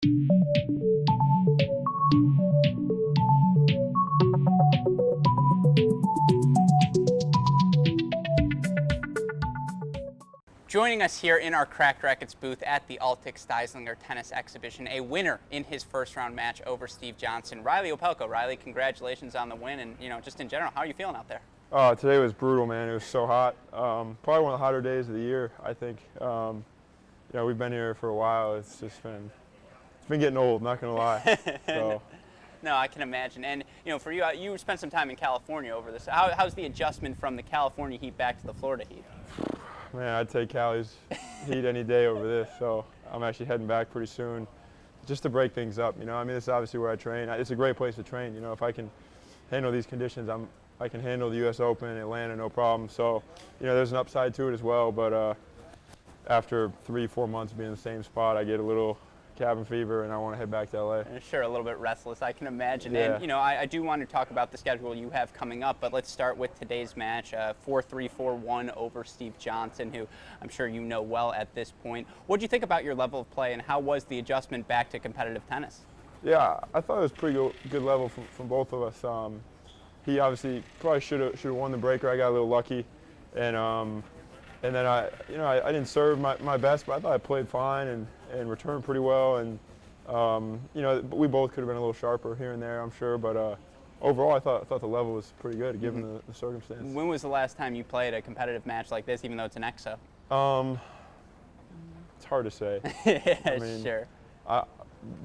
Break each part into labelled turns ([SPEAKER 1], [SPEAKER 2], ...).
[SPEAKER 1] Joining us here in our Cracked Racquets booth at the Altic Steislinger Tennis Exhibition, a winner in his first-round match over Steve Johnson, Reilly Opelka. Reilly, congratulations on the win, and just in general, how are you feeling out there?
[SPEAKER 2] Today was brutal, man. It was so hot. Probably one of the hotter days of the year, I think. We've been here for a while. It's been getting old, not gonna lie. So.
[SPEAKER 1] No, I can imagine. And for you, you spent some time in California over this. How's the adjustment from the California heat back to the Florida heat?
[SPEAKER 2] Man, I'd take Cali's heat any day over this. So I'm actually heading back pretty soon, just to break things up. This is obviously where I train. It's a great place to train. If I can handle these conditions, I can handle the U.S. Open, Atlanta, no problem. So, there's an upside to it as well. But after 3-4 months being in the same spot, I get a little cabin fever, and I want to head back to LA.
[SPEAKER 1] Sure, a little bit restless, I can imagine.
[SPEAKER 2] Yeah.
[SPEAKER 1] And I do want to talk about the schedule you have coming up, but let's start with today's match, 4-3, 4-1 over Steve Johnson, who I'm sure you know well at this point. What do you think about your level of play, and how was the adjustment back to competitive tennis?
[SPEAKER 2] Yeah, I thought it was pretty good level from both of us. He obviously probably should have won the breaker. I got a little lucky, and then I didn't serve my best, but I thought I played fine and returned pretty well. And we both could have been a little sharper here and there, I'm sure. But overall, I thought the level was pretty good given the circumstances.
[SPEAKER 1] When was the last time you played a competitive match like this, even though it's an EXO?
[SPEAKER 2] It's hard to say.
[SPEAKER 1] Sure.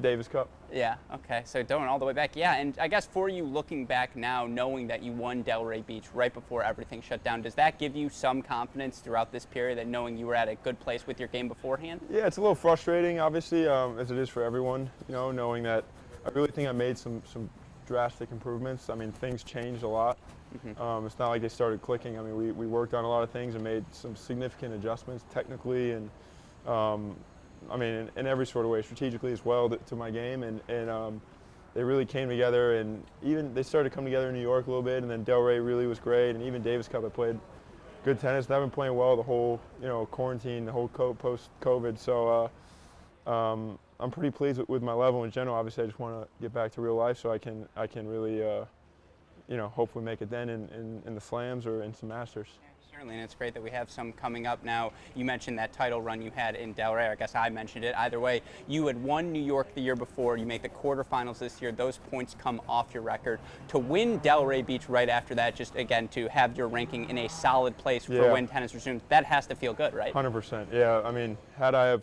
[SPEAKER 2] Davis Cup.
[SPEAKER 1] Yeah, okay, so going all the way back. Yeah, and I guess for you looking back now, knowing that you won Delray Beach right before everything shut down, does that give you some confidence throughout this period, that knowing you were at a good place with your game beforehand?
[SPEAKER 2] Yeah, it's a little frustrating, obviously, as it is for everyone, knowing that I really think I made some drastic improvements. Things changed a lot. It's not like they started clicking. We worked on a lot of things and made some significant adjustments technically and in every sort of way, strategically as well, to my game, and they really came together, and even they started to come together in New York a little bit, and then Delray really was great, and even Davis Cup I played good tennis, and I've been playing well the whole quarantine, the whole post-COVID, so I'm pretty pleased with my level in general. Obviously, I just want to get back to real life so I can really hopefully make it then in the slams or in some Masters.
[SPEAKER 1] Certainly, and it's great that we have some coming up now. You mentioned that title run you had in Delray. I guess I mentioned it. Either way, you had won New York the year before. You make the quarterfinals this year. Those points come off your record. To win Delray Beach right after that, just again to have your ranking in a solid place for when tennis resumes, that has to feel good, right?
[SPEAKER 2] 100%. Yeah. Had I have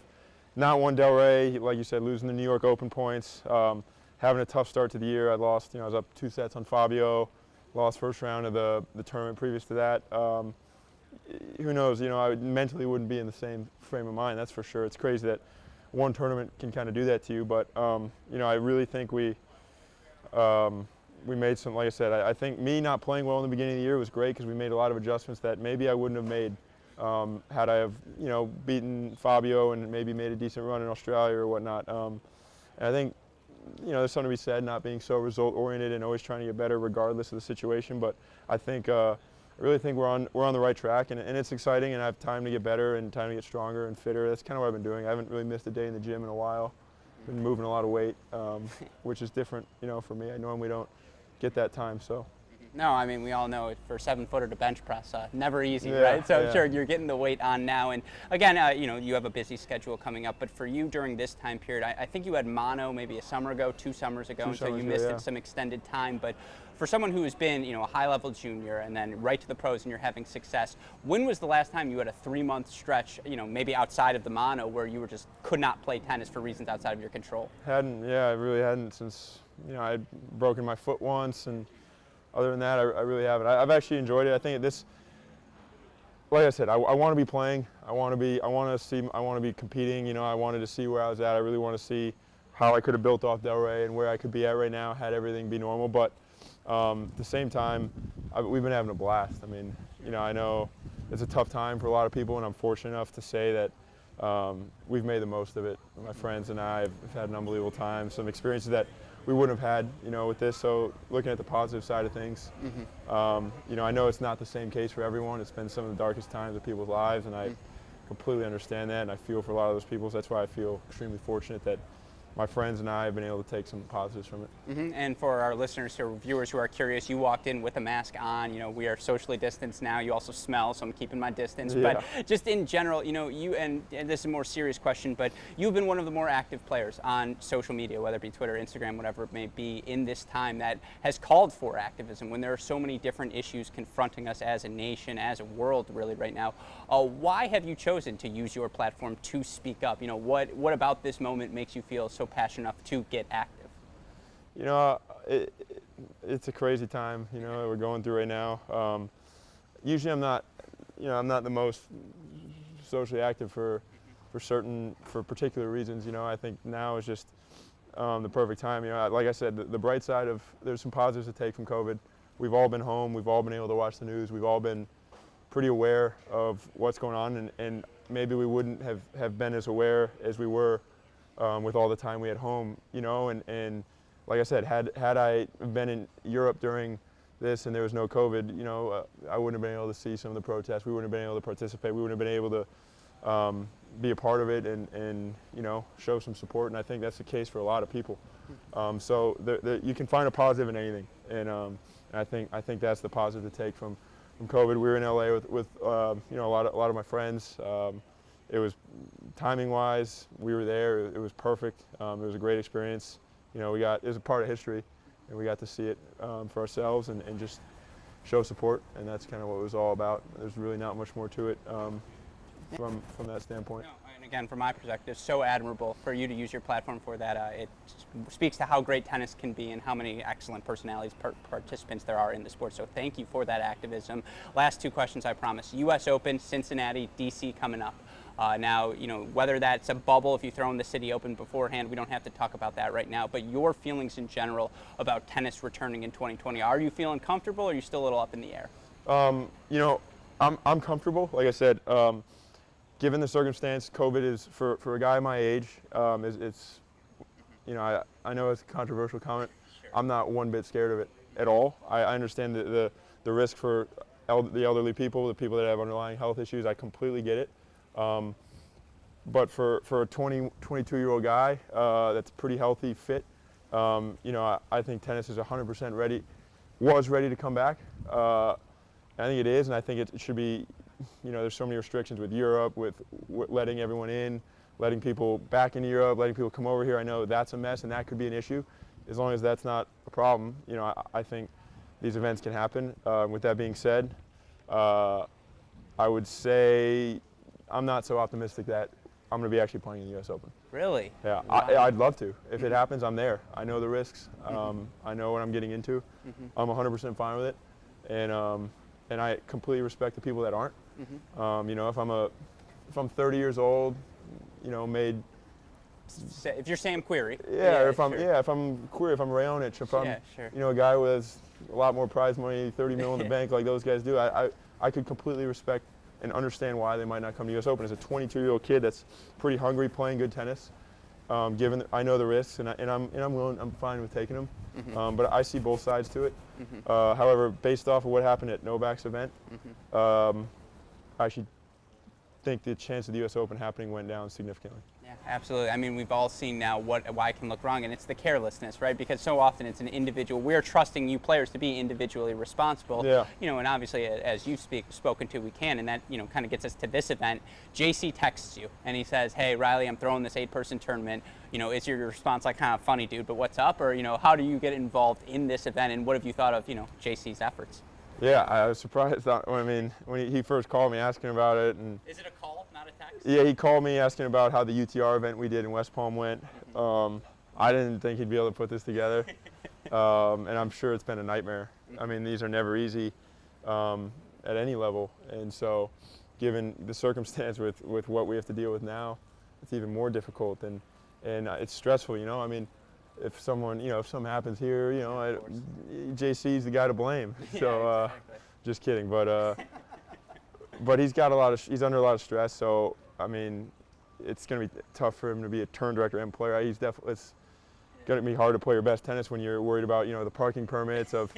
[SPEAKER 2] not won Delray, like you said, losing the New York Open points, having a tough start to the year. I lost. I was up 2 sets on Fabio. Lost first round of the tournament previous to that. Who knows, I mentally wouldn't be in the same frame of mind, that's for sure. It's crazy that one tournament can kind of do that to you, but, I really think we made some, like I said, I think me not playing well in the beginning of the year was great because we made a lot of adjustments that maybe I wouldn't have made had I have, beaten Fabio and maybe made a decent run in Australia or whatnot. And I think, there's something to be said, not being so result-oriented and always trying to get better regardless of the situation, but I think I really think we're on the right track, and it's exciting, and I have time to get better and time to get stronger and fitter. That's kind of what I've been doing. I haven't really missed a day in the gym in a while. Been moving a lot of weight, which is different, for me. I normally don't get that time, so.
[SPEAKER 1] No, we all know it for 7-footer to bench press, never easy, right? So sure, you're getting the weight on now, and again, you have a busy schedule coming up. But for you during this time period, I think you had mono maybe a summer ago, 2 summers ago, and so you missed it some extended time. But for someone who has been, a high-level junior and then right to the pros, and you're having success, when was the last time you had a 3-month stretch, maybe outside of the mono, where you just could not play tennis for reasons outside of your control?
[SPEAKER 2] I really hadn't since I'd broken my foot once, and other than that, I really haven't. I've actually enjoyed it. I think like I said, I want to be playing. I want to be competing. I wanted to see where I was at. I really want to see how I could have built off Delray and where I could be at right now had everything be normal. But at the same time, we've been having a blast. I know it's a tough time for a lot of people, and I'm fortunate enough to say that we've made the most of it. My friends and I have had an unbelievable time, some experiences that we wouldn't have had, with this. So looking at the positive side of things, I know it's not the same case for everyone. It's been some of the darkest times of people's lives, and I completely understand that, and I feel for a lot of those people. So that's why I feel extremely fortunate that, my friends and I have been able to take some positives from it.
[SPEAKER 1] And for our listeners or viewers who are curious, you walked in with a mask on. We are socially distanced now. You also smell, so I'm keeping my distance.
[SPEAKER 2] Yeah.
[SPEAKER 1] But just in general, you and this is a more serious question, but you've been one of the more active players on social media, whether it be Twitter, Instagram, whatever it may be, in this time that has called for activism when there are so many different issues confronting us as a nation, as a world, really right now. Why have you chosen to use your platform to speak up? What about this moment makes you feel so passionate enough to get active?
[SPEAKER 2] It's a crazy time, that we're going through right now. Usually I'm not the most socially active for particular reasons. I think now is just the perfect time. Like I said, the bright side of, there's some positives to take from COVID. We've all been home. We've all been able to watch the news. We've all been pretty aware of what's going on, and maybe we wouldn't have been as aware as we were with all the time we had home, and like I said, had I been in Europe during this and there was no COVID, I wouldn't have been able to see some of the protests. We wouldn't have been able to participate. We wouldn't have been able to be a part of it and show some support, and I think that's the case for a lot of people. So you can find a positive in anything, and I think that's the positive to take from COVID. We were in LA with a lot of my friends. It was timing-wise, we were there. It was perfect. It was a great experience. It was a part of history, and we got to see it for ourselves and just show support, and that's kind of what it was all about. There's really not much more to it from that standpoint.
[SPEAKER 1] No, and again, from my perspective, so admirable for you to use your platform for that. It speaks to how great tennis can be and how many excellent personalities, participants there are in the sport. So thank you for that activism. Last two questions, I promise. U.S. Open, Cincinnati, D.C. coming up. Now, whether that's a bubble, if you throw in the City Open beforehand, we don't have to talk about that right now, but your feelings in general about tennis returning in 2020. Are you feeling comfortable, or are you still a little up in the air?
[SPEAKER 2] I'm comfortable. Like I said, given the circumstance, COVID is, for a guy my age, it's I know it's a controversial comment.
[SPEAKER 1] Sure.
[SPEAKER 2] I'm not one bit scared of it at all. I understand the risk for the elderly people, the people that have underlying health issues. I completely get it. But for a 22-year-old guy that's pretty healthy, fit, I think tennis is 100% ready, was ready to come back. I think it is, and I think it should be. There's so many restrictions with Europe, with letting everyone in, letting people back into Europe, letting people come over here. I know that's a mess, and that could be an issue. As long as that's not a problem, I think these events can happen. With that being said, I would say I'm not so optimistic that I'm going to be actually playing in the U.S. Open.
[SPEAKER 1] Really?
[SPEAKER 2] Yeah,
[SPEAKER 1] Wow.
[SPEAKER 2] I'd love to. If it happens, I'm there. I know the risks. I know what I'm getting into. I'm 100% fine with it, and I completely respect the people that aren't. If I'm 30 years old, made.
[SPEAKER 1] If you're Sam Querrey.
[SPEAKER 2] Yeah, if
[SPEAKER 1] sure.
[SPEAKER 2] I'm queer, if I'm Raonic, if I'm
[SPEAKER 1] sure.
[SPEAKER 2] A guy with a lot more prize money, 30 mil in the bank like those guys do, I could completely respect and understand why they might not come to U.S. Open. As a 22-year-old kid that's pretty hungry, playing good tennis, given I know the risks, and I'm fine with taking them. But I see both sides to it. However, based off of what happened at Novak's event, I actually think the chance of the U.S. Open happening went down significantly.
[SPEAKER 1] Yeah, absolutely. I mean, we've all seen now why it can look wrong, and it's the carelessness, right? Because so often it's an individual. We're trusting you players to be individually responsible.
[SPEAKER 2] Yeah.
[SPEAKER 1] And obviously, as you've spoken to, we can, and that kind of gets us to this event. JC texts you, and he says, "Hey, Reilly, I'm throwing this 8-person tournament. Is your response like, kind of funny, dude, but what's up?" Or how do you get involved in this event, and what have you thought of JC's efforts?
[SPEAKER 2] Yeah, I was surprised. When he first called me asking about it, and
[SPEAKER 1] is it a call, not a text?
[SPEAKER 2] Yeah, he called me asking about how the UTR event we did in West Palm went. I didn't think he'd be able to put this together, and I'm sure it's been a nightmare. I mean, these are never easy at any level, and so given the circumstance with what we have to deal with now, it's even more difficult, and it's stressful. I mean, if something happens here, JC's the guy to blame. So
[SPEAKER 1] Exactly.
[SPEAKER 2] just kidding, but he's under a lot of stress. So I mean, it's going to be tough for him to be a turn director and player. It's going to be hard to play your best tennis when you're worried about the parking permits of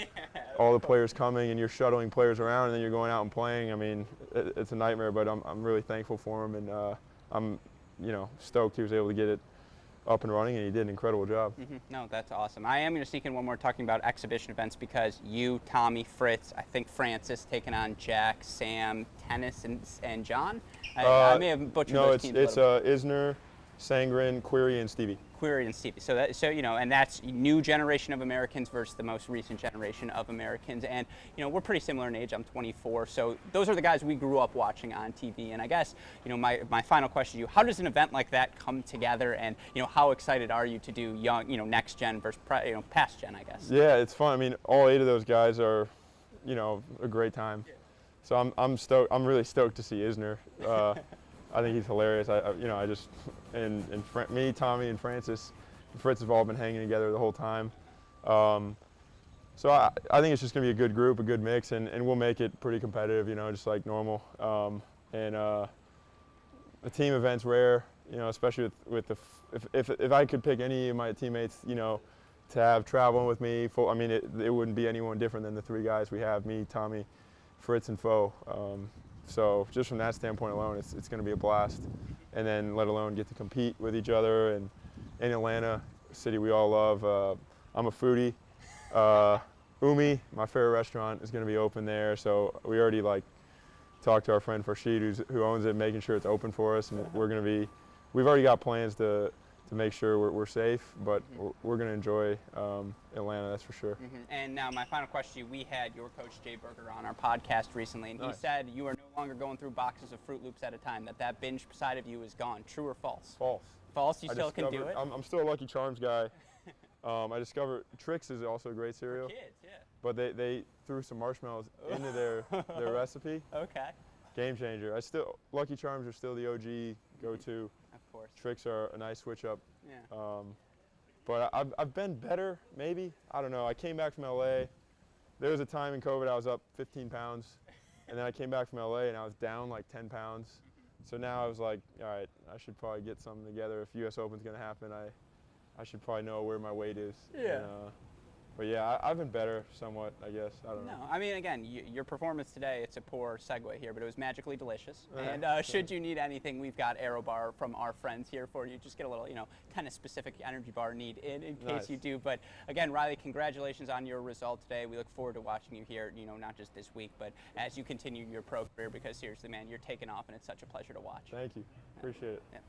[SPEAKER 2] all the players coming, and you're shuttling players around, and then you're going out and playing. I mean, it's a nightmare. But I'm really thankful for him, and I'm stoked he was able to get it up and running, and he did an incredible job.
[SPEAKER 1] No, that's awesome. I am going to sneak in one more talking about exhibition events because you, Tommy, Fritz, I think Francis taking on Jack, Sam, Tennis, and John. I may have butchered those teams.
[SPEAKER 2] No, it's Isner, Sangren, Query, and Stevie.
[SPEAKER 1] Query and Stevie. So you know, and that's new generation of Americans versus the most recent generation of Americans. And you know, we're pretty similar in age. I'm 24, so those are the guys we grew up watching on TV. And I guess, you know, my final question to you: how does an event like that come together? And you know, how excited are you to do young, you know, next gen versus past gen? I guess.
[SPEAKER 2] Yeah, it's fun. I mean, all 8 of those guys are, you know, a great time. So I'm stoked. I'm really stoked to see Isner. I think he's hilarious. Me, Tommy, and Francis, and Fritz have all been hanging together the whole time. So I think it's just going to be a good group, a good mix, and we'll make it pretty competitive, you know, just like normal. The team event's rare, you know, especially with if I could pick any of my teammates, you know, to have traveling with me. I mean, it wouldn't be anyone different than the 3 guys we have: me, Tommy, Fritz, and Fo. So just from that standpoint alone, it's going to be a blast. And then let alone get to compete with each other. And in Atlanta, a city we all love. I'm a foodie. Umi, my favorite restaurant, is going to be open there. So we already talked to our friend Farshid, who owns it, making sure it's open for us. And we've already got plans to make sure we're safe, but we're going to enjoy Atlanta, that's for sure.
[SPEAKER 1] And now my final question to you: we had your coach Jay Berger on our podcast recently, and he said you are no longer going through boxes of Fruit Loops at a time, that binge side of you is gone. True or false?
[SPEAKER 2] False.
[SPEAKER 1] False? You still can do it?
[SPEAKER 2] I'm still a Lucky Charms guy. I discovered Trix is also a great cereal.
[SPEAKER 1] For kids, yeah.
[SPEAKER 2] But they threw some marshmallows into their recipe.
[SPEAKER 1] Okay.
[SPEAKER 2] Game changer. Lucky Charms are still the OG go-to.
[SPEAKER 1] Of course.
[SPEAKER 2] Tricks are a nice switch up.
[SPEAKER 1] Yeah.
[SPEAKER 2] But I've been better, maybe. I don't know. I came back from LA. There was a time in COVID I was up 15 pounds. And then I came back from LA and I was down like 10 pounds. So now I was like, all right, I should probably get something together. If US Open's going to happen, I should probably know where my weight is.
[SPEAKER 1] Yeah.
[SPEAKER 2] But yeah, I've been better somewhat, I guess. I don't know.
[SPEAKER 1] No, I mean, again, your performance today, it's a poor segue here, but it was magically delicious. And should you need anything, we've got Aero Bar from our friends here for you. Just get a little, you know, tennis-specific energy bar need in case you do. But again, Reilly, congratulations on your result today. We look forward to watching you here, you know, not just this week, but as you continue your pro career, because seriously, man, you're taking off, and it's such a pleasure to watch.
[SPEAKER 2] Thank you. Appreciate it.
[SPEAKER 1] Yeah.